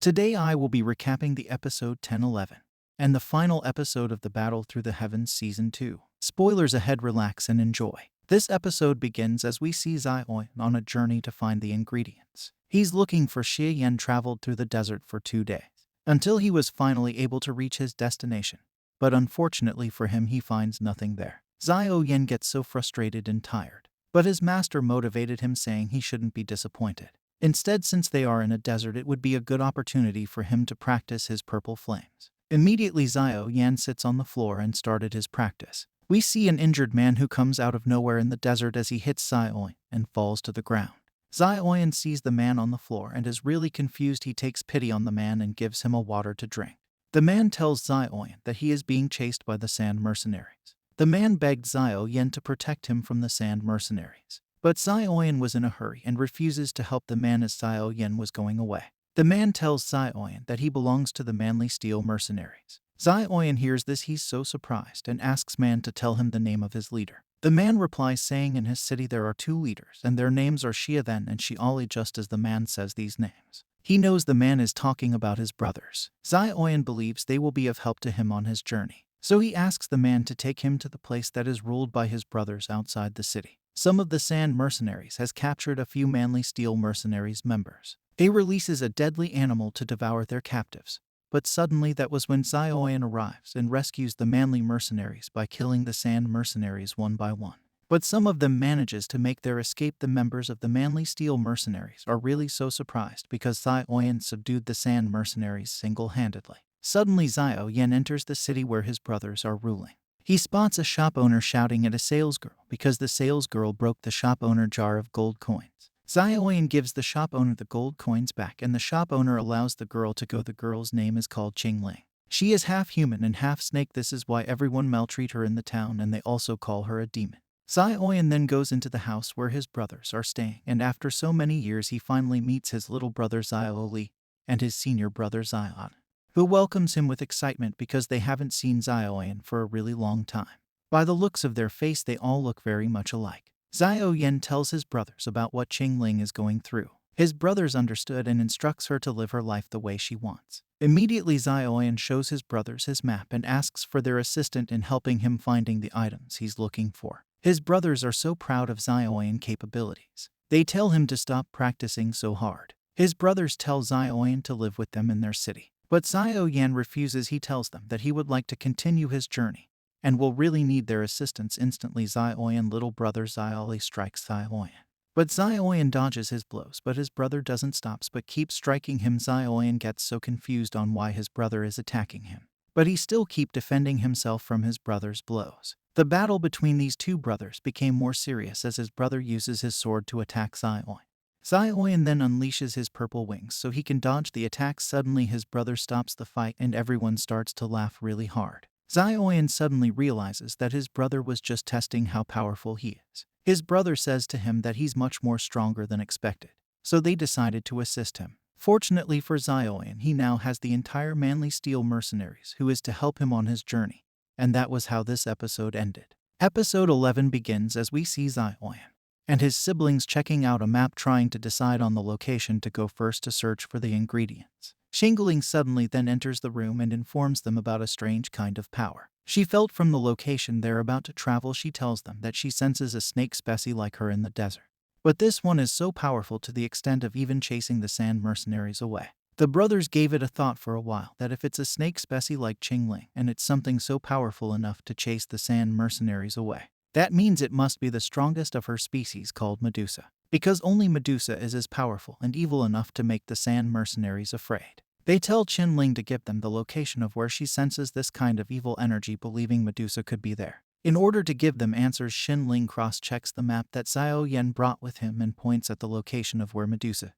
Today I will be recapping the episode 1011 and the final episode of the Battle Through the Heavens Season 2. Spoilers ahead, relax and enjoy. This episode begins as we see Xiaoyan on a journey to find the ingredients. He's looking for Xie Yan traveled through the desert for 2 days, until he was finally able to reach his destination. But unfortunately for him, he finds nothing there. Xiaoyan gets so frustrated and tired, but his master motivated him, saying he shouldn't be disappointed. Instead, since they are in a desert, it would be a good opportunity for him to practice his purple flames. Immediately, Xiaoyan sits on the floor and started his practice. We see an injured man who comes out of nowhere in the desert as he hits Xiaoyan and falls to the ground. Xiaoyan sees the man on the floor and is really confused. He takes pity on the man and gives him a water to drink. The man tells Xiaoyan that he is being chased by the sand mercenaries. The man begged Xiaoyan to protect him from the sand mercenaries, but Xiaoyan was in a hurry and refuses to help the man as Xiaoyan was going away. The man tells Xiaoyan that he belongs to the manly steel mercenaries. Xiaoyan hears this. He's so surprised and asks man to tell him the name of his leader. The man replies, saying in his city there are 2 leaders and their names are Xiaoyan and Xiaoli. Just as the man says these names, he knows the man is talking about his brothers. Xiaoyan believes they will be of help to him on his journey, so he asks the man to take him to the place that is ruled by his brothers outside the city. Some of the sand mercenaries has captured a few manly steel mercenaries members. They releases a deadly animal to devour their captives. But suddenly that was when Xiaoyan arrives and rescues the manly mercenaries by killing the sand mercenaries one by one. But some of them manages to make their escape. The members of the manly steel mercenaries are really so surprised because Xiaoyan subdued the sand mercenaries single-handedly. Suddenly Xiaoyan enters the city where his brothers are ruling. He spots a shop owner shouting at a salesgirl because the salesgirl broke the shop owner jar of gold coins. Xiaoyan gives the shop owner the gold coins back and the shop owner allows the girl to go. The girl's name is called Qiong. She is half human and half snake. This is why everyone maltreat her in the town, and they also call her a demon. Xiaoyan then goes into the house where his brothers are staying, and after so many years he finally meets his little brother Xiaoli and his senior brother Xian, who welcomes him with excitement because they haven't seen Xiaoyan for a really long time. By the looks of their face, they all look very much alike. Xiaoyan tells his brothers about what Qingling is going through. His brothers understood and instructs her to live her life the way she wants. Immediately Xiaoyan shows his brothers his map and asks for their assistance in helping him finding the items he's looking for. His brothers are so proud of Xiaoyan's capabilities. They tell him to stop practicing so hard. His brothers tell Xiaoyan to live with them in their city, but Xiaoyan refuses. He tells them that he would like to continue his journey and will really need their assistance. Instantly Xiaoyan's little brother Xiaoli strikes Xiaoyan. But Xiaoyan dodges his blows, but his brother doesn't stop but keeps striking him. Xiaoyan gets so confused on why his brother is attacking him, but he still keeps defending himself from his brother's blows. The battle between these 2 brothers became more serious as his brother uses his sword to attack Xiaoyan. Xiaoyan then unleashes his purple wings so he can dodge the attacks. Suddenly his brother stops the fight and everyone starts to laugh really hard. Xiaoyan suddenly realizes that his brother was just testing how powerful he is. His brother says to him that he's much more stronger than expected, so they decided to assist him. Fortunately for Xiaoyan, he now has the entire manly steel mercenaries who is to help him on his journey, and that was how this episode ended. Episode 11 begins as we see Xiaoyan and his siblings checking out a map, trying to decide on the location to go first to search for the ingredients. Qingling suddenly then enters the room and informs them about a strange kind of power she felt from the location they're about to travel. She tells them that she senses a snake specie like her in the desert, but this one is so powerful to the extent of even chasing the sand mercenaries away. The brothers gave it a thought for a while that if it's a snake specie like Qingling and it's something so powerful enough to chase the sand mercenaries away, that means it must be the strongest of her species, called Medusa, because only Medusa is as powerful and evil enough to make the sand mercenaries afraid. They tell Qingling to give them the location of where she senses this kind of evil energy, believing Medusa could be there. In order to give them answers, Qingling cross-checks the map that Xiaoyan brought with him and points at the location of where Medusa.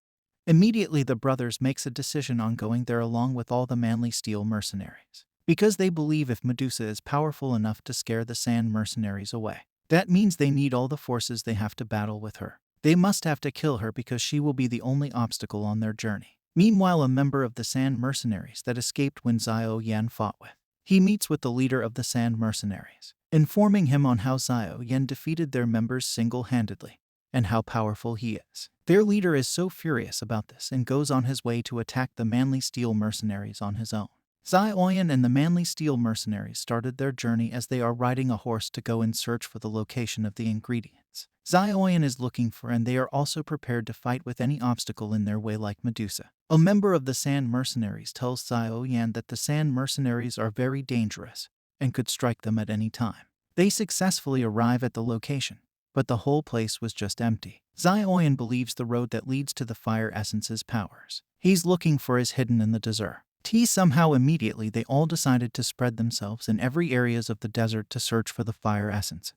Immediately the brothers makes a decision on going there along with all the manly steel mercenaries, because they believe if Medusa is powerful enough to scare the sand mercenaries away, that means they need all the forces they have to battle with her. They must have to kill her because she will be the only obstacle on their journey. Meanwhile, a member of the sand mercenaries that escaped when Xiaoyan fought with, he meets with the leader of the sand mercenaries, informing him on how Xiaoyan defeated their members single-handedly. and how powerful he is. Their leader is so furious about this and goes on his way to attack the manly steel mercenaries on his own. Xiaoyan and the manly steel mercenaries started their journey as they are riding a horse to go in search for the location of the ingredients Xiaoyan is looking for, and they are also prepared to fight with any obstacle in their way like Medusa. A member of the Sand Mercenaries tells Xiaoyan that the Sand Mercenaries are very dangerous and could strike them at any time. They successfully arrive at the location, but the whole place was just empty. Xiaoyan believes the road that leads to the fire essence's powers. He's looking for is hidden in the desert. Somehow immediately they all decided to spread themselves in every areas of the desert to search for the fire essence.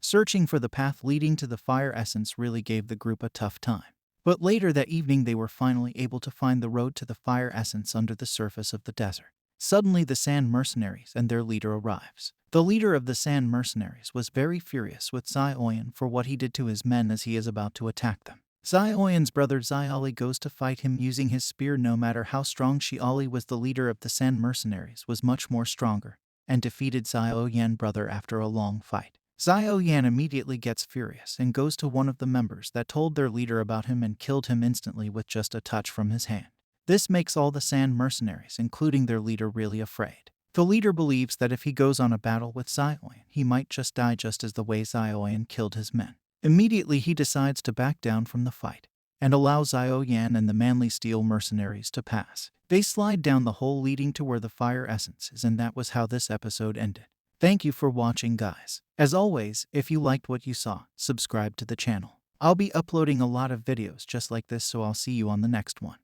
Searching for the path leading to the fire essence really gave the group a tough time. But later that evening they were finally able to find the road to the fire essence under the surface of the desert. Suddenly the Sand Mercenaries and their leader arrives. The leader of the Sand Mercenaries was very furious with Xiaoyan for what he did to his men as he is about to attack them. Xiaoyan's brother Xiaoli goes to fight him using his spear. No matter how strong Xiaoli was, the leader of the Sand Mercenaries was much more stronger and defeated Xiaoyan's brother after a long fight. Xiaoyan immediately gets furious and goes to one of the members that told their leader about him and killed him instantly with just a touch from his hand. This makes all the Sand Mercenaries, including their leader, really afraid. The leader believes that if he goes on a battle with Xiaoyan, he might just die just as the way Xiaoyan killed his men. Immediately he decides to back down from the fight and allow Xiaoyan and the manly steel mercenaries to pass. They slide down the hole leading to where the fire essence is, and that was how this episode ended. Thank you for watching, guys. As always, if you liked what you saw, subscribe to the channel. I'll be uploading a lot of videos just like this, so I'll see you on the next one.